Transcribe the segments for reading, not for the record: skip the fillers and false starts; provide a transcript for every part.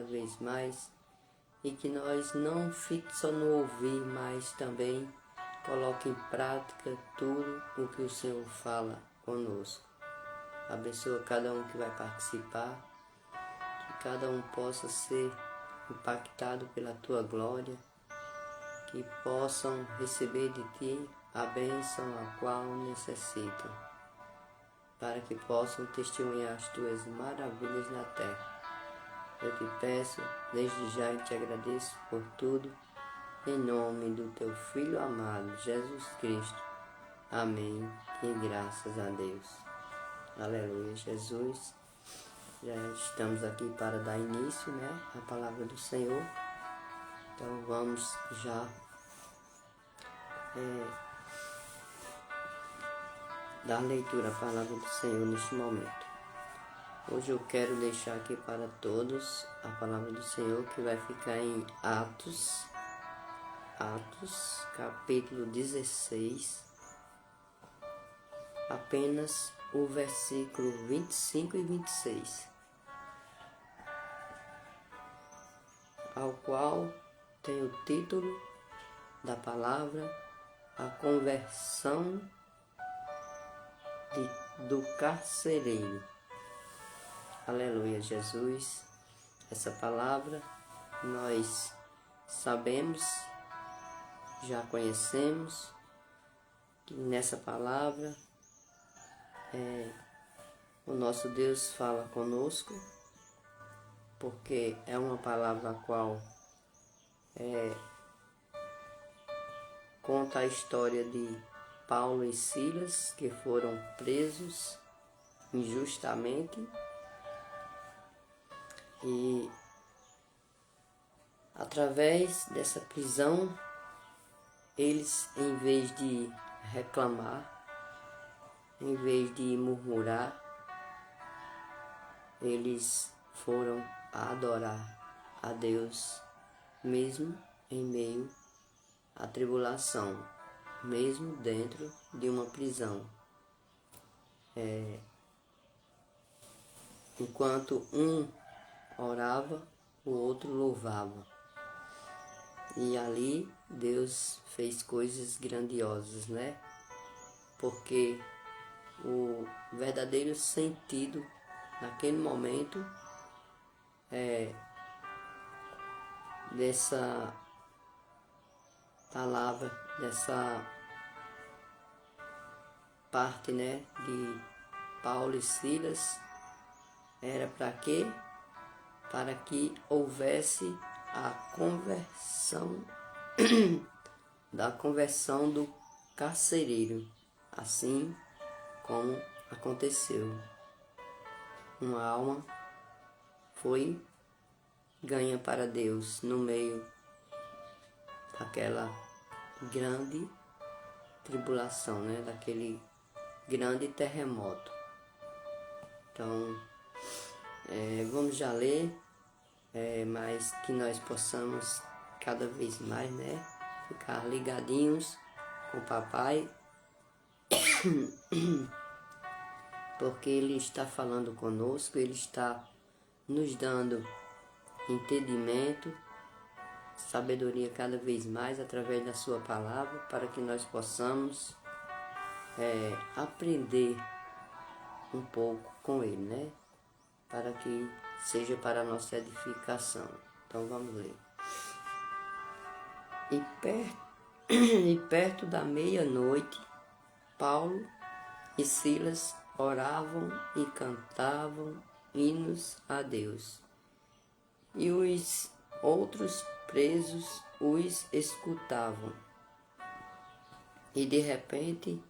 vez mais, e que nós não fique só no ouvir, mas também coloque em prática tudo o que o Senhor fala conosco. Abençoa cada um que vai participar, que cada um possa ser impactado pela Tua glória, que possam receber de Ti a bênção a qual necessitam, para que possam testemunhar as Tuas maravilhas na terra. Eu te peço, desde já, e te agradeço por tudo, em nome do Teu Filho amado, Jesus Cristo. Amém. E graças a Deus. Aleluia, Jesus. Já estamos aqui para dar início, à palavra do Senhor. Então vamos já dar leitura à palavra do Senhor neste momento. Hoje eu quero deixar aqui para todos a palavra do Senhor, que vai ficar em Atos, capítulo 16, apenas o versículo 25 e 26, ao qual tem o título da palavra, a conversão do carcereiro. Aleluia, Jesus. Essa palavra nós sabemos, já conhecemos, que nessa palavra o nosso Deus fala conosco, porque é uma palavra a qual conta a história de Paulo e Silas, que foram presos injustamente, e através dessa prisão, eles, em vez de reclamar, em vez de murmurar, eles foram a adorar a Deus, mesmo em meio à tribulação, mesmo dentro de uma prisão. Enquanto um orava, o outro louvava. E ali Deus fez coisas grandiosas, Porque o verdadeiro sentido naquele momento dessa palavra, dessa parte, de Paulo e Silas, era para quê? Para que houvesse a conversão da conversão do carcereiro, assim como aconteceu. Uma alma foi ganha para Deus no meio daquela grande tribulação, daquele grande terremoto. Então, vamos já ler, mas que nós possamos cada vez mais, ficar ligadinhos com o papai, porque ele está falando conosco, ele está nos dando entendimento, sabedoria cada vez mais através da sua palavra, para que nós possamos aprender um pouco com ele, para que seja para a nossa edificação. Então vamos ler. E perto da meia-noite, Paulo e Silas oravam e cantavam hinos a Deus. E os outros presos os escutavam. E de repente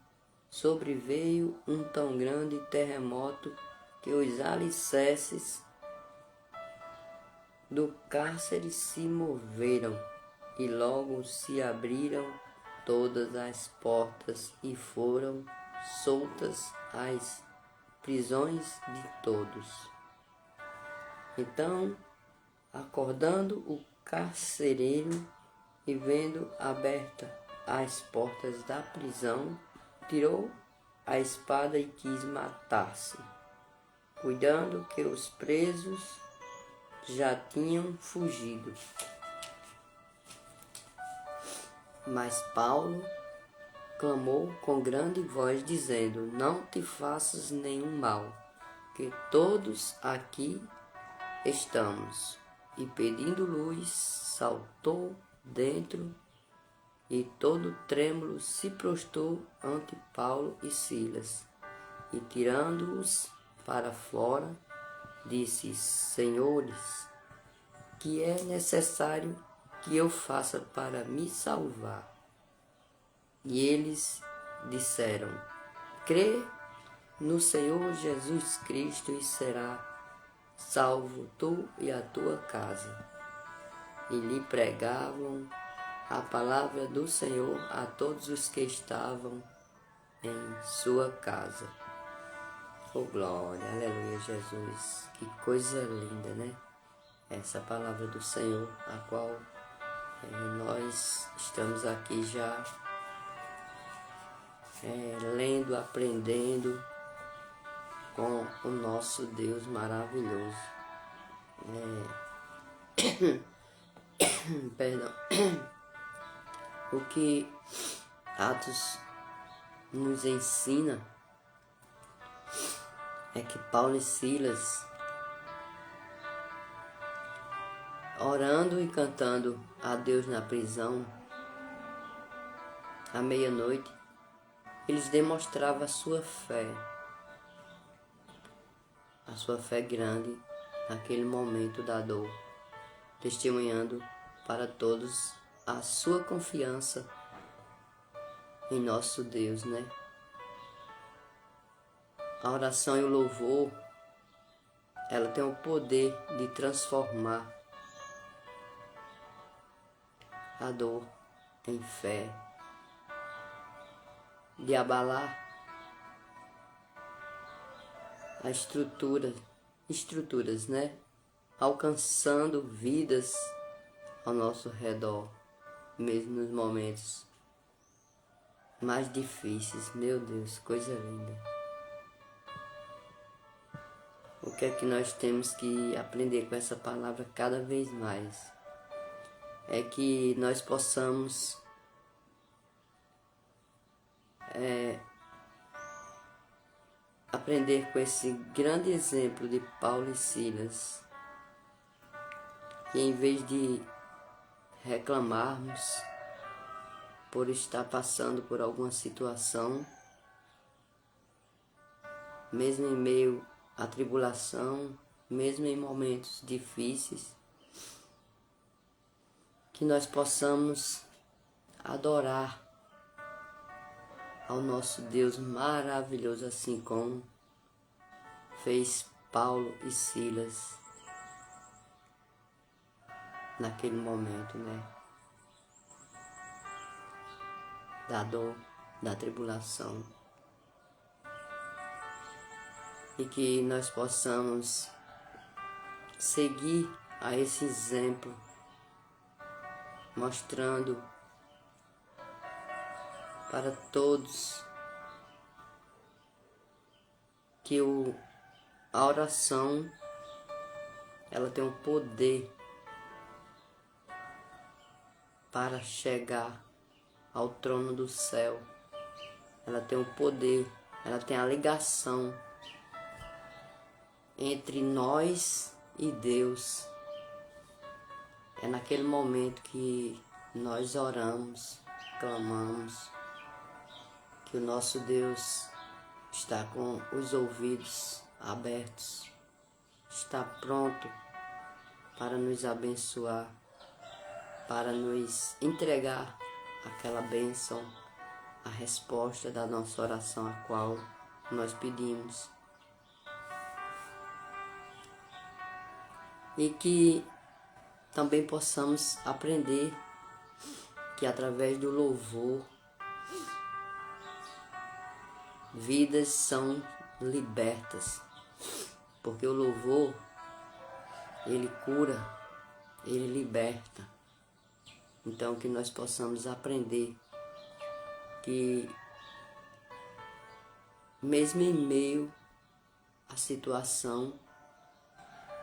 sobreveio um tão grande terremoto que os alicerces do cárcere se moveram, e logo se abriram todas as portas e foram soltas as prisões de todos. Então, acordando o carcereiro e vendo aberta as portas da prisão, tirou a espada e quis matar-se, cuidando que os presos já tinham fugido. Mas Paulo clamou com grande voz, dizendo: não te faças nenhum mal, que todos aqui estamos. E pedindo luz, saltou dentro e todo trêmulo se prostrou ante Paulo e Silas. E tirando-os para fora, disse: senhores, que é necessário que eu faça para me salvar? E eles disseram: crê no Senhor Jesus Cristo e será salvo tu e a tua casa. E lhe pregavam a palavra do Senhor a todos os que estavam em sua casa. Oh glória, aleluia, Jesus. Que coisa linda, né? Essa palavra do Senhor, a qual nós estamos aqui já lendo, aprendendo com o nosso Deus maravilhoso. Perdão. O que Atos nos ensina é que Paulo e Silas, orando e cantando a Deus na prisão, à meia-noite, eles demonstravam a sua fé grande naquele momento da dor, testemunhando para todos a sua confiança em nosso Deus, né? A oração e o louvor, ela tem o poder de transformar a dor em fé, de abalar a estruturas, né? Alcançando vidas ao nosso redor, mesmo nos momentos mais difíceis. Meu Deus, coisa linda. O que é que nós temos que aprender com essa palavra cada vez mais? É que nós possamos aprender com esse grande exemplo de Paulo e Silas, que em vez de reclamarmos por estar passando por alguma situação, mesmo em meio à tribulação, mesmo em momentos difíceis, que nós possamos adorar ao nosso Deus maravilhoso, assim como fez Paulo e Silas naquele momento, né? Da dor, da tribulação. E que nós possamos seguir a esse exemplo, mostrando para todos que a oração, ela tem um poder para chegar ao trono do céu. Ela tem um poder, ela tem a ligação entre nós e Deus. É naquele momento que nós oramos, clamamos, que o nosso Deus está com os ouvidos abertos, está pronto para nos abençoar, para nos entregar aquela bênção, a resposta da nossa oração a qual nós pedimos. E que também possamos aprender que através do louvor, vidas são libertas, porque o louvor, ele cura, ele liberta. Então que nós possamos aprender que mesmo em meio à situação,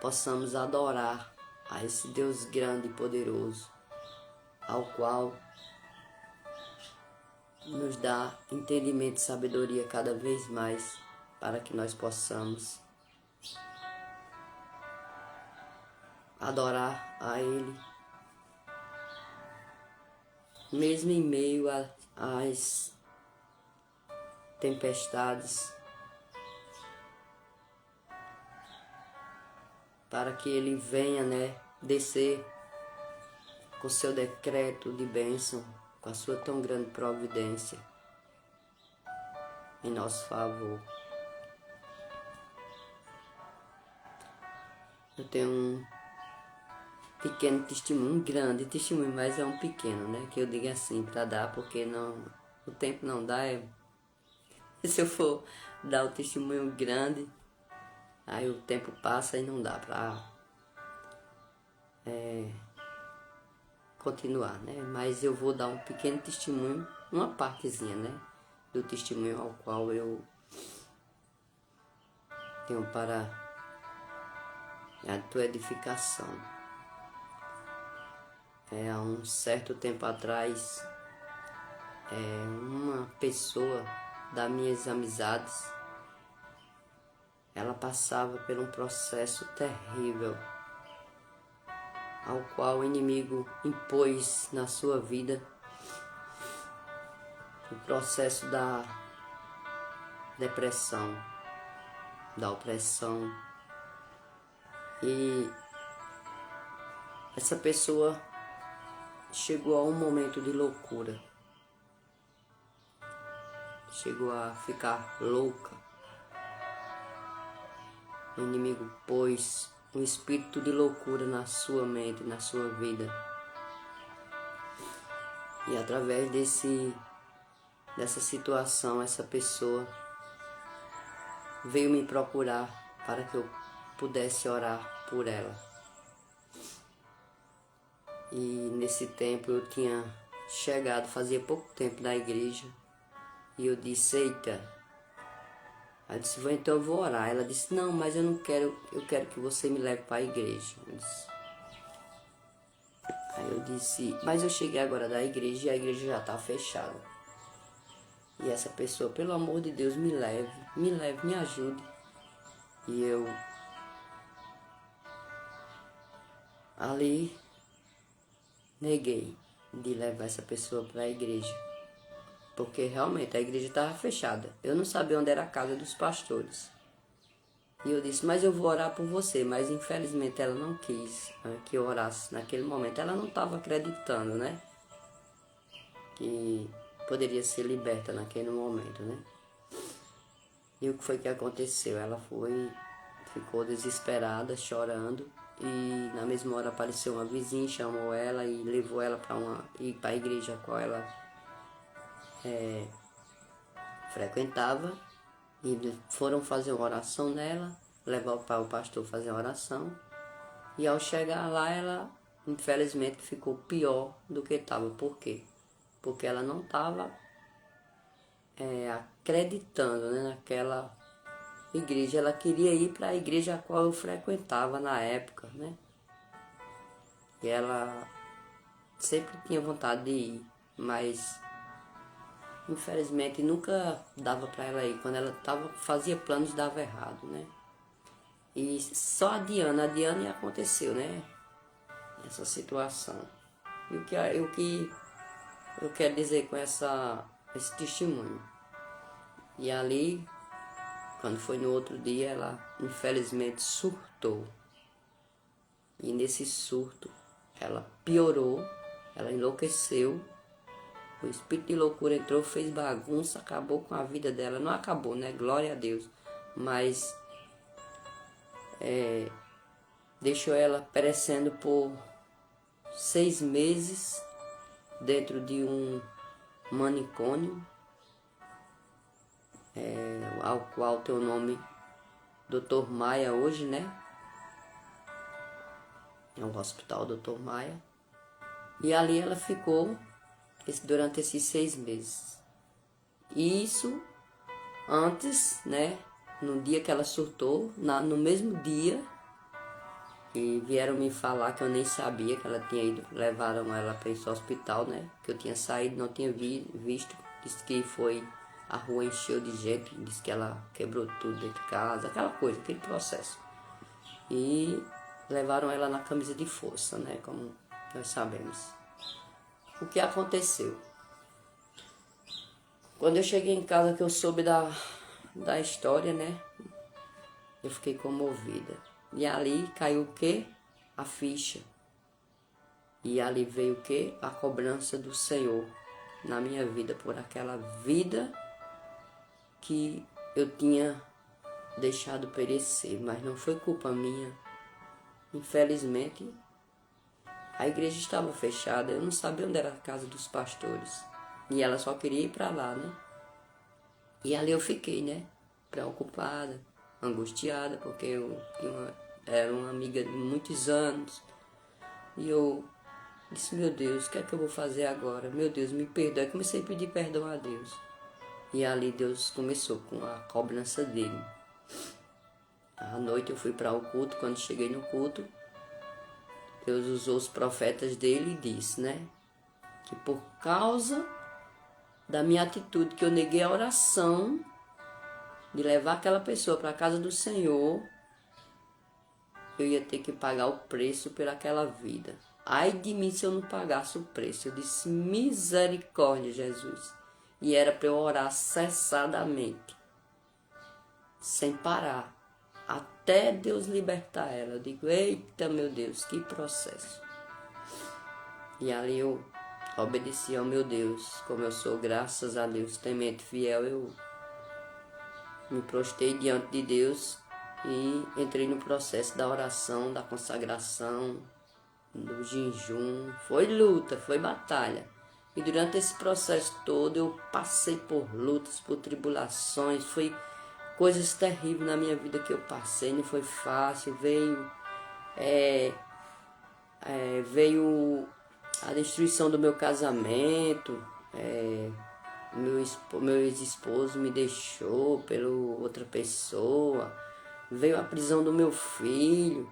possamos adorar a esse Deus grande e poderoso, ao qual nos dá entendimento e sabedoria cada vez mais, para que nós possamos adorar a Ele, mesmo em meio às tempestades, para que Ele venha, descer com seu decreto de bênção, com a sua tão grande providência em nosso favor. Eu tenho um pequeno testemunho, um grande testemunho, mas é um pequeno, que eu digo assim, para dar, porque o tempo não dá. Se eu for dar o testemunho grande, aí o tempo passa e não dá para continuar, Mas eu vou dar um pequeno testemunho, uma partezinha, do testemunho ao qual eu tenho para a tua edificação. Há um certo tempo atrás, uma pessoa das minhas amizades, ela passava por um processo terrível, ao qual o inimigo impôs na sua vida o processo da depressão, da opressão. E essa pessoa chegou a um momento de loucura, chegou a ficar louca. O inimigo pôs um espírito de loucura na sua mente, na sua vida. E através dessa situação, essa pessoa veio me procurar para que eu pudesse orar por ela. E nesse tempo eu tinha chegado, fazia pouco tempo, na igreja, e eu disse: eita. Aí eu disse: então eu vou orar. Ela disse: não, mas eu não quero, eu quero que você me leve para a igreja. Aí eu disse: mas eu cheguei agora da igreja e a igreja já está fechada. E essa pessoa, pelo amor de Deus, me leve, me ajude. E eu ali neguei de levar essa pessoa para a igreja, porque realmente a igreja estava fechada. Eu não sabia onde era a casa dos pastores. E eu disse: mas eu vou orar por você. Mas infelizmente ela não quis que eu orasse naquele momento. Ela não estava acreditando, que poderia ser liberta naquele momento, E o que foi que aconteceu? Ela ficou desesperada, chorando. E na mesma hora apareceu uma vizinha, chamou ela e levou ela para a igreja a qual ela frequentava. E foram fazer uma oração nela, levar o pastor fazer uma oração. E ao chegar lá, ela infelizmente ficou pior do que estava. Por quê? Porque ela não estava acreditando, naquela igreja. Ela queria ir para a igreja a qual eu frequentava na época, E ela sempre tinha vontade de ir, mas infelizmente nunca dava para ela ir. Quando ela fazia planos, dava errado, E só adiando e aconteceu, Essa situação. E o que eu quero dizer com esse testemunho? E ali, quando foi no outro dia, ela infelizmente surtou. E nesse surto, ela piorou, ela enlouqueceu. O espírito de loucura entrou, fez bagunça, acabou com a vida dela. Não acabou, Glória a Deus. Mas deixou ela perecendo por 6 meses dentro de um manicômio, ao qual tem o nome Dr. Maia hoje, É um hospital Dr. Maia. E ali ela ficou durante esses 6 meses. E isso antes, no dia que ela surtou, no mesmo dia, E vieram me falar que eu nem sabia que ela tinha ido, levaram ela para esse hospital, né? Que eu tinha saído, não tinha visto. Disse que foi, a rua encheu de gente, disse que ela quebrou tudo dentro de casa, aquela coisa, aquele processo. E levaram ela na camisa de força, né? Como nós sabemos. O que aconteceu? Quando eu cheguei em casa, que eu soube da história, né? Eu fiquei comovida. E ali caiu o quê? A ficha. E ali veio o quê? A cobrança do Senhor na minha vida por aquela vida que eu tinha deixado perecer. Mas não foi culpa minha. Infelizmente, a igreja estava fechada. Eu não sabia onde era a casa dos pastores. E ela só queria ir para lá, né? E ali eu fiquei, né? Preocupada, angustiada, porque eu era uma amiga de muitos anos. E eu disse, meu Deus, o que é que eu vou fazer agora? Meu Deus, me perdoe. Eu comecei a pedir perdão a Deus. E ali Deus começou com a cobrança dele. À noite eu fui para o culto. Quando cheguei no culto, Deus usou os profetas dele e disse, né? Que por causa da minha atitude, que eu neguei a oração de levar aquela pessoa para a casa do Senhor, eu ia ter que pagar o preço pelaquela vida. Ai de mim se eu não pagasse o preço. Eu disse, misericórdia, Jesus. E era para eu orar cessadamente, sem parar, até Deus libertar ela. Eu digo, eita meu Deus, que processo. E ali eu obedeci ao meu Deus, como eu sou, graças a Deus, temente, fiel, eu me prostrei diante de Deus e entrei no processo da oração, da consagração, do jejum. Foi luta, foi batalha. E durante esse processo todo eu passei por lutas, por tribulações, foi coisas terríveis na minha vida que eu passei, não foi fácil, veio a destruição do meu casamento, meu ex-esposo me deixou pela outra pessoa, veio a prisão do meu filho,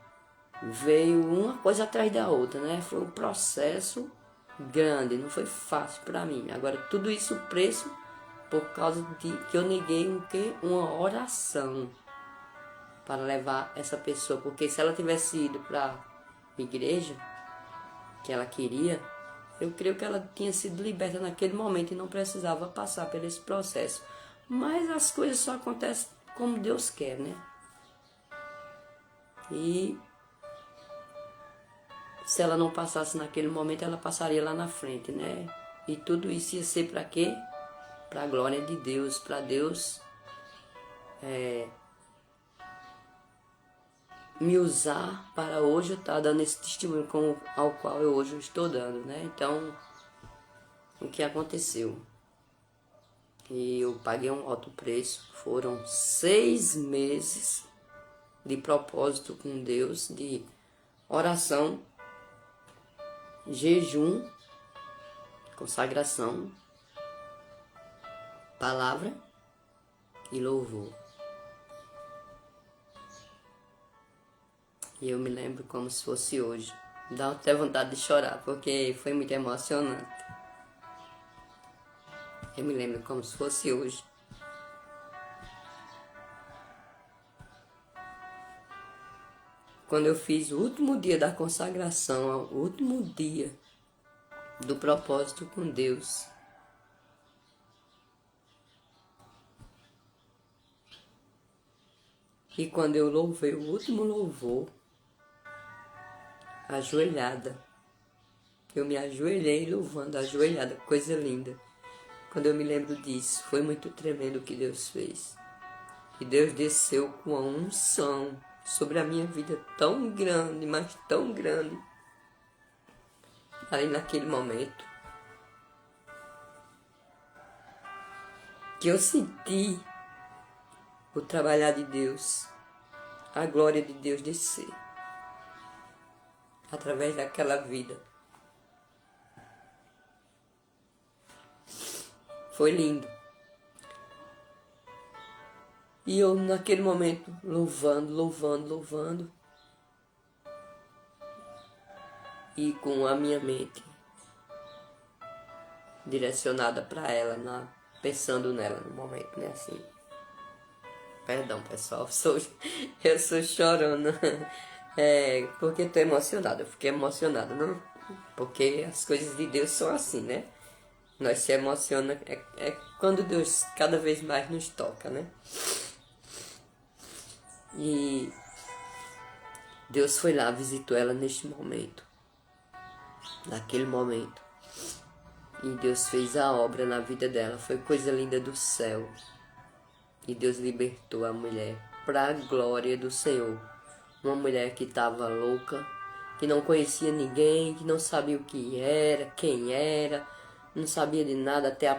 veio uma coisa atrás da outra, né? Foi um processo grande, não foi fácil para mim. Agora, tudo isso preço por causa de que eu neguei uma oração para levar essa pessoa, porque se ela tivesse ido para a igreja que ela queria, eu creio que ela tinha sido liberta naquele momento e não precisava passar por esse processo. Mas as coisas só acontecem como Deus quer, né? E se ela não passasse naquele momento, ela passaria lá na frente, né? E tudo isso ia ser para quê? Para a glória de Deus, para Deus me usar para hoje eu estar dando esse testemunho ao qual eu hoje estou dando, né? Então, o que aconteceu? E eu paguei um alto preço, foram 6 meses de propósito com Deus, de oração, jejum, consagração, palavra e louvor. E eu me lembro como se fosse hoje. Dá até vontade de chorar, porque foi muito emocionante. Eu me lembro como se fosse hoje. Quando eu fiz o último dia da consagração, o último dia do propósito com Deus. E quando eu louvei o último louvor, ajoelhada, eu me ajoelhei louvando, ajoelhada, coisa linda. Quando eu me lembro disso, foi muito tremendo o que Deus fez. E Deus desceu com a unção sobre a minha vida tão grande, mas tão grande. Ali naquele momento, que eu senti o trabalhar de Deus, a glória de Deus descer através daquela vida. Foi lindo. E eu naquele momento louvando. e com a minha mente direcionada para ela, pensando nela no momento, né? Assim. Perdão, pessoal, eu sou chorona. Porque tô emocionada. Eu fiquei emocionada, não? Porque as coisas de Deus são assim, né? Nós se emociona, é quando Deus cada vez mais nos toca, né? E Deus foi lá, visitou ela neste momento, naquele momento. E Deus fez a obra na vida dela, foi coisa linda do céu. E Deus libertou a mulher para a glória do Senhor. Uma mulher que estava louca, que não conhecia ninguém, que não sabia o que era, quem era, não sabia de nada, até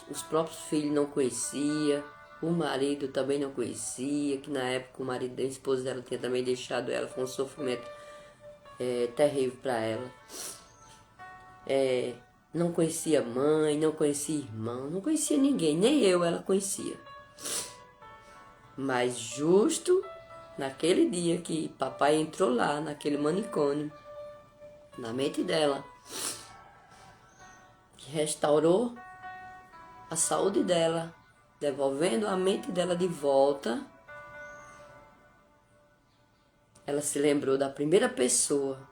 os próprios filhos não conhecia, o marido também não conhecia, que na época o marido da esposa dela tinha também deixado ela, foi um sofrimento terrível para ela. Não conhecia mãe, não conhecia irmão, não conhecia ninguém, nem eu ela conhecia. Mas justo naquele dia que papai entrou lá, naquele manicômio, na mente dela, que restaurou a saúde dela, devolvendo a mente dela de volta, ela se lembrou da primeira pessoa